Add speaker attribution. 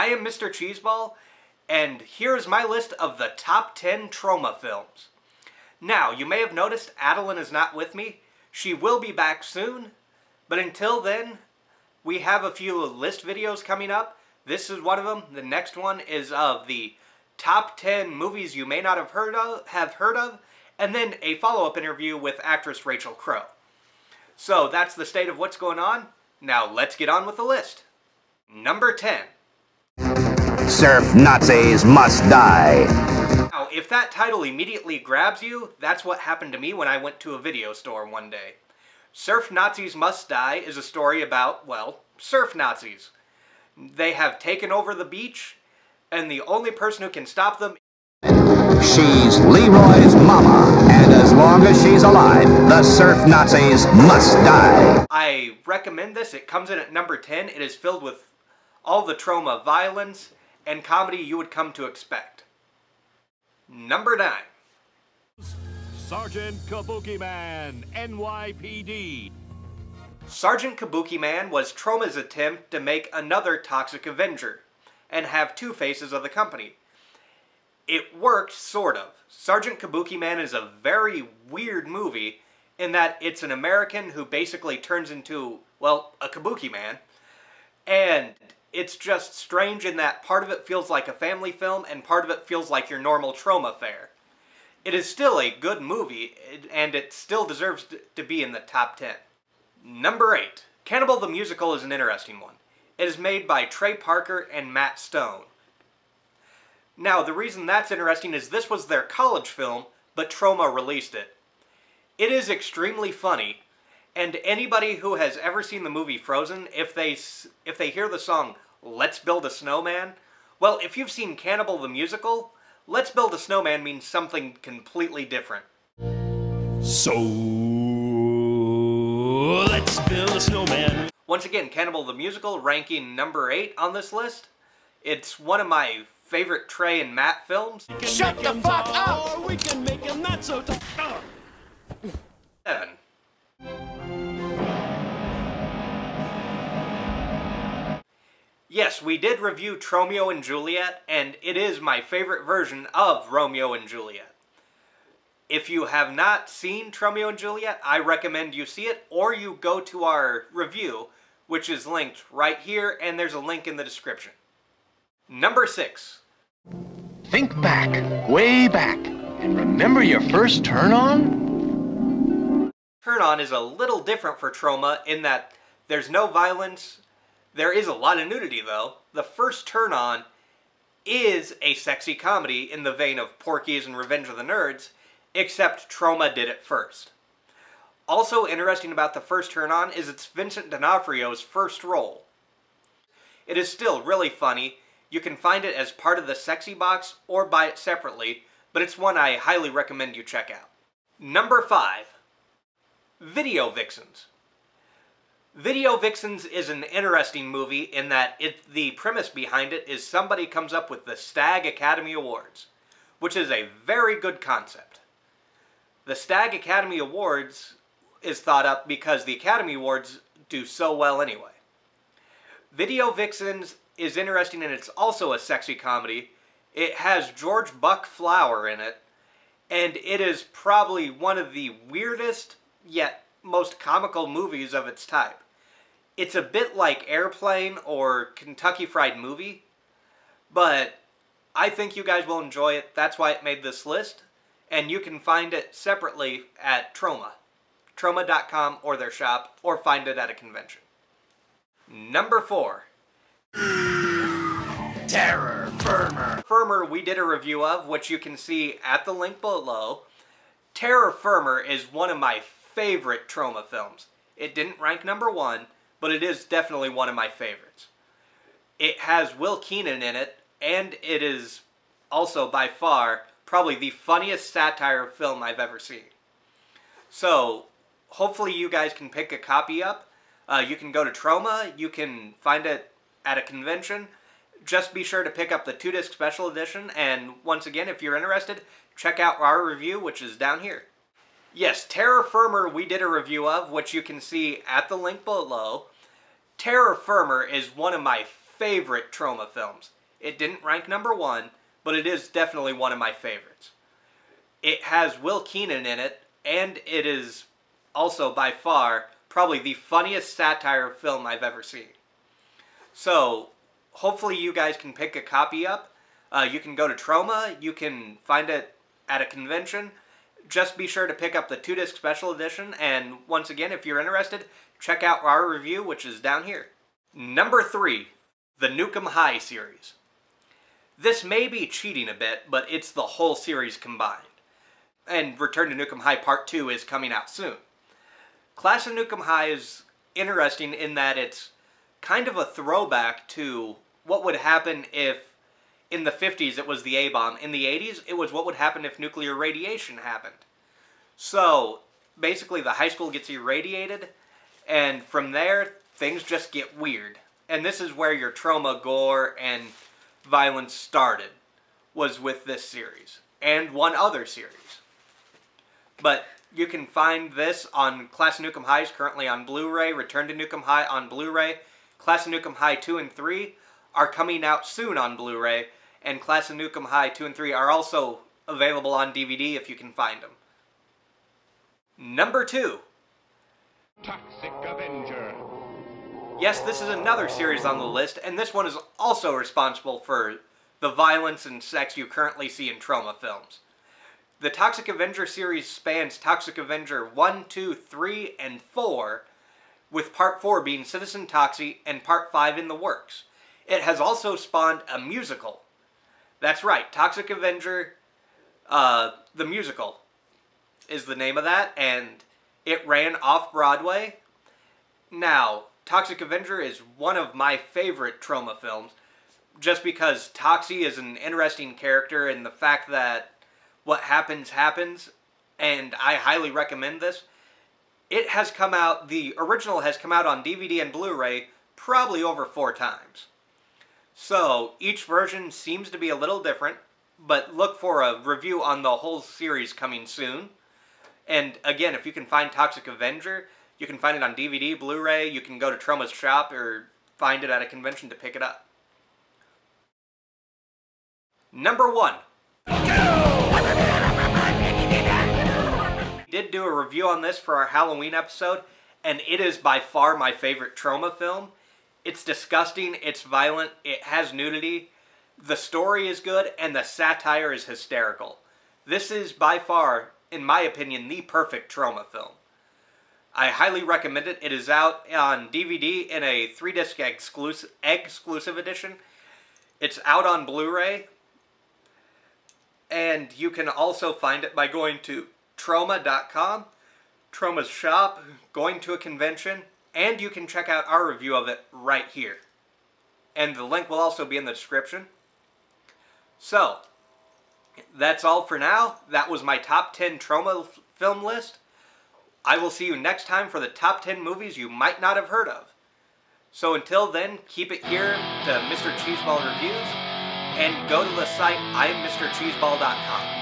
Speaker 1: I am Mr. Cheeseball, and here is my list of the top 10 Troma films. Now, you may have noticed Adeline is not with me. She will be back soon, but until then, we have a few list videos coming up. This is one of them. The next one is of the top 10 movies you may not have heard of, and then a follow-up interview with actress Rachel Crow. So that's the state of what's going on. Now let's get on with the list. Number 10.
Speaker 2: Surfnaz Must Die.
Speaker 1: Now, if that title immediately grabs you, that's what happened to me when I went to a video store one day. Surfnaz Must Die is a story about, well, surf Nazis. They have taken over the beach, and the only person who can stop them...
Speaker 2: She's Leroy's mama, and as long as she's alive, the surf Nazis must die.
Speaker 1: I recommend this. It comes in at number 10. It is filled with all the Troma violence and comedy you would come to expect. Number 9.
Speaker 3: Sgt Kabuki Man, NYPD.
Speaker 1: Sgt Kabuki Man was Troma's attempt to make another toxic Avenger, and have two faces of the company. It worked, sort of. Sgt Kabuki Man is a very weird movie in that it's an American who basically turns into, well, a Kabuki Man. And it's just strange in that part of it feels like a family film and part of it feels like your normal Troma fare. It is still a good movie, and it still deserves to be in the top 10. Number 8. Cannibal the Musical is an interesting one. It is made by Trey Parker and Matt Stone. Now, the reason that's interesting is this was their college film, but Troma released it. It is extremely funny, and anybody who has ever seen the movie Frozen, if they hear the song Let's Build a Snowman, well, if you've seen Cannibal the Musical, Let's Build a Snowman means something completely different.
Speaker 3: So, let's build a snowman.
Speaker 1: Once again, Cannibal the Musical ranking number 8 on this list. It's one of my favorite Trey and Matt films.
Speaker 3: Shut the fuck up! We can make him not so tough.
Speaker 1: 7. Yes, we did review Romeo and Juliet, and it is my favorite version of Romeo and Juliet. If you have not seen Romeo and Juliet, I recommend you see it, or you go to our review, which is linked right here, and there's a link in the description. Number 6.
Speaker 4: Think back, way back, and remember your first turn-on?
Speaker 1: Turn-on is a little different for Troma in that there's no violence. There is a lot of nudity, though. The first Turn-On is a sexy comedy in the vein of Porky's and Revenge of the Nerds, except Troma did it first. Also interesting about the first Turn-On is it's Vincent D'Onofrio's first role. It is still really funny. You can find it as part of the Sexy Box or buy it separately, but it's one I highly recommend you check out. Number 5. Video Vixens. Video Vixens is an interesting movie in that the premise behind it is somebody comes up with the STAG Academy Awards, which is a very good concept. The STAG Academy Awards is thought up because the Academy Awards do so well anyway. Video Vixens is interesting and it's also a sexy comedy. It has George Buck Flower in it, and it is probably one of the weirdest yet most comical movies of its type. It's a bit like Airplane or Kentucky Fried Movie, but I think you guys will enjoy it. That's why it made this list, and you can find it separately at Troma. Troma.com or their shop, or find it at a convention. Number 4.
Speaker 3: Terror Firmer.
Speaker 1: Firmer we did a review of, which you can see at the link below. Terror Firmer is one of my favorite Troma films. It didn't rank number 1, but it is definitely one of my favorites. It has Will Keenan in it, and it is also by far probably the funniest satire film I've ever seen. So, hopefully you guys can pick a copy up. You can go to Troma, you can find it at a convention. Just be sure to pick up the 2-disc special edition, and once again, if you're interested, check out our review, which is down here. Yes, Terror Firmer we did a review of, which you can see at the link below. Terror Firmer is one of my favorite Troma films. It didn't rank number 1, but it is definitely one of my favorites. It has Will Keenan in it, and it is also by far probably the funniest satire film I've ever seen. So, hopefully you guys can pick a copy up. You can go to Troma, you can find it at a convention. Just be sure to pick up the 2-disc special edition, and once again, if you're interested, check out our review, which is down here. Number 3, the Nukem High series. This may be cheating a bit, but it's the whole series combined. And Return to Nukem High Part 2 is coming out soon. Class of Nukem High is interesting in that it's kind of a throwback to what would happen if in the 50s it was the A-bomb. In the 80s, it was what would happen if nuclear radiation happened. So, basically the high school gets irradiated, and from there, things just get weird. And this is where your Troma, gore, and violence started, was with this series. And one other series. But you can find this on Class of Nukem High is currently on Blu-ray, Return to Nukem High on Blu-ray, Class of Nukem High 2 and 3 are coming out soon on Blu-ray, and Class of Nukem High 2 and 3 are also available on DVD if you can find them. Number 2.
Speaker 4: Toxic Avenger.
Speaker 1: Yes, this is another series on the list, and this one is also responsible for the violence and sex you currently see in Troma films. The Toxic Avenger series spans Toxic Avenger 1, 2, 3, and 4, with Part 4 being Citizen Toxie and Part 5 in the works. It has also spawned a musical. That's right, Toxic Avenger, The Musical is the name of that, and it ran off-Broadway. Now, Toxic Avenger is one of my favorite Troma films, just because Toxie is an interesting character, and the fact that what happens, happens, and I highly recommend this. It has come out, the original has come out on DVD and Blu-ray probably over 4 times. So, each version seems to be a little different, but look for a review on the whole series coming soon. And again, if you can find Toxic Avenger, you can find it on DVD, Blu-ray, you can go to Troma's shop or find it at a convention to pick it up. Number 1. We did do a review on this for our Halloween episode, and it is by far my favorite Troma film. It's disgusting, it's violent, it has nudity, the story is good, and the satire is hysterical. This is by far, in my opinion, the perfect Troma film. I highly recommend it. It is out on DVD in a 3-disc exclusive edition. It's out on Blu-ray. And you can also find it by going to Troma.com, Troma's shop, going to a convention, and you can check out our review of it right here. And the link will also be in the description. So, that's all for now. That was my top 10 Troma film list. I will see you next time for the top 10 movies you might not have heard of. So until then, keep it here to Mr. Cheeseball Reviews, and go to the site IamMrCheeseball.com.